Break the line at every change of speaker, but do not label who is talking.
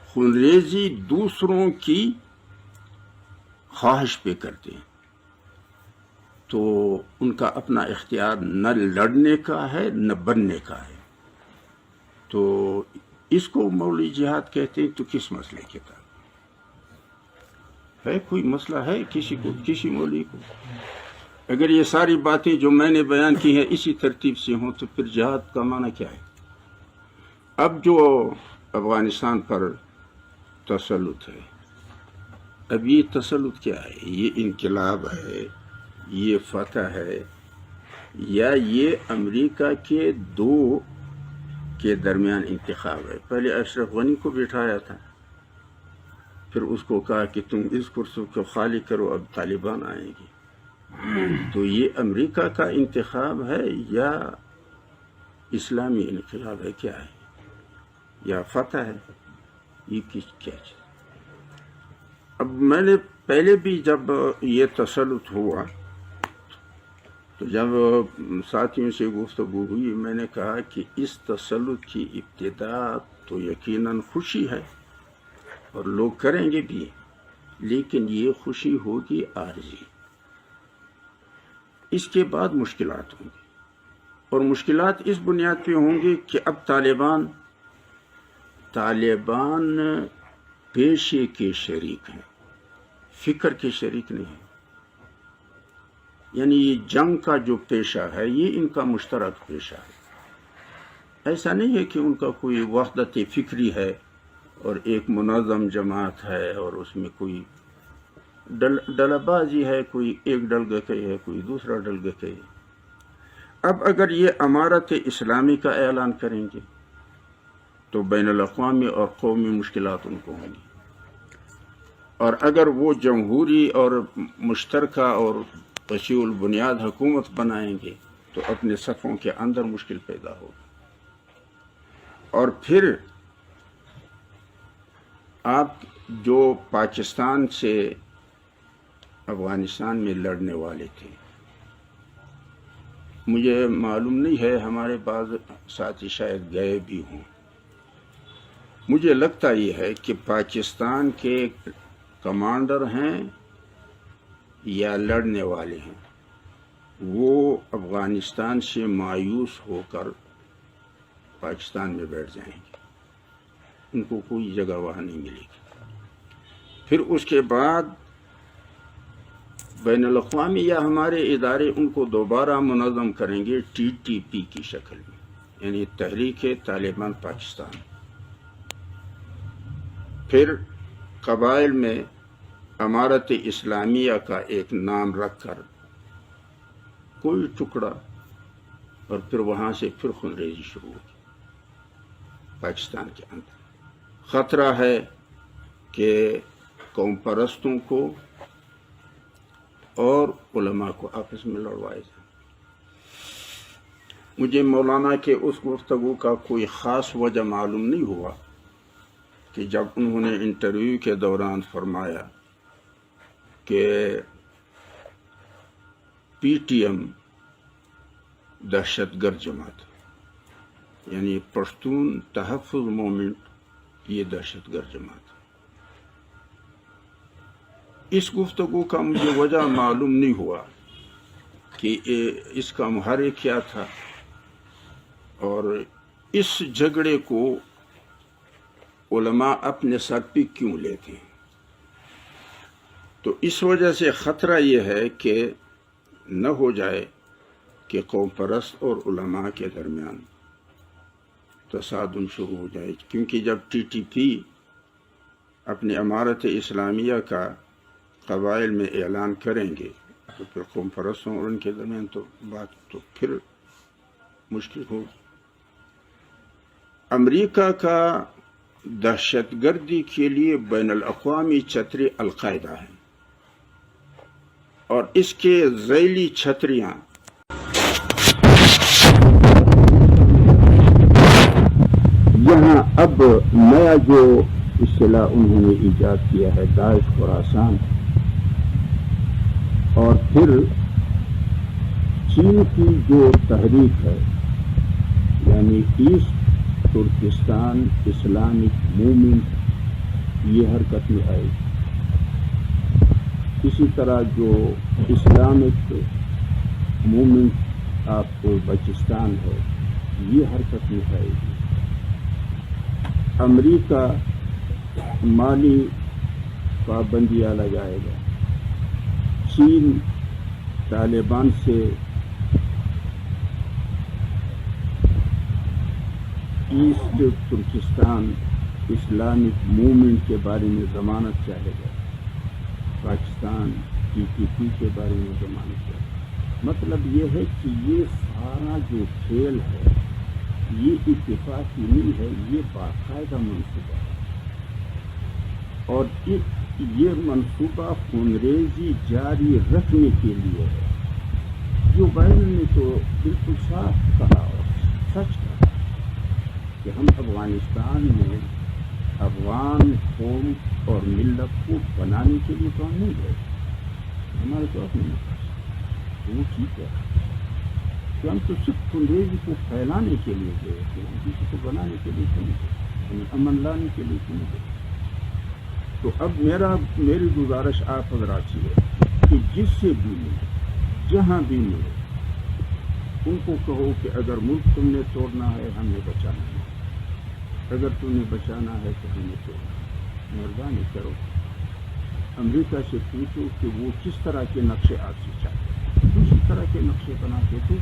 خونریزی دوسروں کی خواہش پہ کرتے ہیں، تو ان کا اپنا اختیار نہ لڑنے کا ہے نہ بننے کا ہے. تو اس کو مولوی جہاد کہتے ہیں. تو کس مسئلے کے تحت ہے؟ کوئی مسئلہ ہے کسی کو، کسی مولوی کو؟ اگر یہ ساری باتیں جو میں نے بیان کی ہیں اسی ترتیب سے ہوں تو پھر جہاد کا معنی کیا ہے؟ اب جو افغانستان پر تسلط ہے، اب یہ تسلط کیا ہے؟ یہ انقلاب ہے، یہ فتح ہے، یا یہ امریکہ کے دو کے درمیان انتخاب ہے؟ پہلے اشرف غنی کو بٹھایا تھا، پھر اس کو کہا کہ تم اس کرسی کو خالی کرو، اب طالبان آئیں گے. تو یہ امریکہ کا انتخاب ہے یا اسلامی انقلاب ہے؟ کیا ہے؟ یا فتح ہے؟ یہ کیا چیز؟ اب میں نے پہلے بھی جب یہ تسلط ہوا تو جب ساتھیوں سے گفتگو ہوئی، میں نے کہا کہ اس تسلط کی ابتدا تو یقیناً خوشی ہے اور لوگ کریں گے بھی، لیکن یہ خوشی ہوگی عارضی. اس کے بعد مشکلات ہوں گی، اور مشکلات اس بنیاد پہ ہوں گی کہ اب طالبان پیشے کے شریک ہیں، فکر کے شریک نہیں ہیں. یعنی یہ جنگ کا جو پیشہ ہے یہ ان کا مشترک پیشہ ہے. ایسا نہیں ہے کہ ان کا کوئی وحدت فکری ہے اور ایک منظم جماعت ہے اور اس میں کوئی ڈلہ بازی ہے، کوئی ایک ڈل گئے ہے، کوئی دوسرا ڈل گئے ہے. اب اگر یہ امارت اسلامی کا اعلان کریں گے تو بین الاقوامی اور قومی مشکلات ان کو ہوں گی، اور اگر وہ جمہوری اور مشترکہ اور وسیع البنیاد حکومت بنائیں گے تو اپنے صفوں کے اندر مشکل پیدا ہوگی. اور پھر آپ جو پاکستان سے افغانستان میں لڑنے والے تھے، مجھے معلوم نہیں ہے، ہمارے بعض ساتھی شاید گئے بھی ہوں، مجھے لگتا یہ ہے کہ پاکستان کے کمانڈر ہیں یا لڑنے والے ہیں، وہ افغانستان سے مایوس ہو کر پاکستان میں بیٹھ جائیں گے، ان کو کوئی جگہ وہاں نہیں ملے گی. پھر اس کے بعد بین الاقوامی یا ہمارے ادارے ان کو دوبارہ منظم کریں گے TTP کی شکل میں، یعنی تحریک طالبان پاکستان. پھر قبائل میں امارت اسلامیہ کا ایک نام رکھ کر کوئی ٹکڑا، اور پھر وہاں سے پھر خونریزی شروع ہوگی پاکستان کے اندر. خطرہ ہے کہ قوم پرستوں کو اور علماء کو آپس میں لڑوائے جائیں. مجھے مولانا کے اس گفتگو کا کوئی خاص وجہ معلوم نہیں ہوا کہ جب انہوں نے انٹرویو کے دوران فرمایا کہ PTM دہشت گرد جماعت، یعنی پشتون تحفظ مومنٹ یہ دہشت گرد جماعت. اس گفتگو کا مجھے وجہ معلوم نہیں ہوا کہ اس کا محرک کیا تھا اور اس جھگڑے کو علماء اپنے سر پہ کیوں لیتے ہیں. تو اس وجہ سے خطرہ یہ ہے کہ نہ ہو جائے کہ قوم پرست اور علماء کے درمیان تصادم شروع ہو جائے، کیونکہ جب TTP اپنی امارت اسلامیہ کا قبائل میں اعلان کریں گے تو پھر قوم پرستوں اور ان کے درمیان تو بات تو پھر مشکل ہوگی. امریکہ کا دہشت گردی کے لیے بین الاقوامی چھتری القاعدہ ہے، اور اس کے ذیلی چھتریاں یہاں اب نیا جو اصطلاح انہوں نے ایجاد کیا ہے داعش خراسان، اور پھر چین کی جو تحریک ہے یعنی ایسٹ ترکستان اسلامک موومنٹ یہ حرکت میں آئے گی. اسی طرح جو اسلامک موومنٹ آف بلوچستان ہے یہ حرکت میں آئے گی. امریکہ مالی پابندیاں لگائے گا. چین طالبان سے ایسٹ ترکستان اسلامک موومنٹ کے بارے میں ضمانت چاہے گا. پاکستان TTP کے بارے میں ضمانت چاہے گا. مطلب یہ ہے کہ یہ سارا جو کھیل ہے یہ اتفاقی نہیں ہے، یہ باقاعدہ منصوبہ ہے. اور یہ منصوبہ خونریزی جاری رکھنے کے لیے ہے. جو بائیڈن نے تو بالکل صاف کہا اور سچ کہا کہ ہم افغانستان میں افغان قوم اور ملت کو بنانے کے لیے تو ہم نہیں گئے، ہمارے تو اپنے ملت وہ ٹھیک ہے کہ ہم تو صرف خونریزی کو پھیلانے کے لیے گئے تھے، ہم کسی کو بنانے کے لیے تو نہیں گئے، ہمیں امن لانے کے لیے تو نہیں گئے. تو اب میری گزارش آپ حضرات سے ہے کہ جس سے بھی ملے جہاں بھی ملے ان کو کہو کہ اگر ملک تم نے توڑنا ہے ہم نے بچانا ہے، اگر تم نے بچانا ہے تو ہم نے توڑنا ہے. مہربانی کرو امریکہ سے پوچھو کہ وہ کس طرح کے نقشے آپ سے چاہتے ہیں، اسی طرح کے نقشے بنا کے تو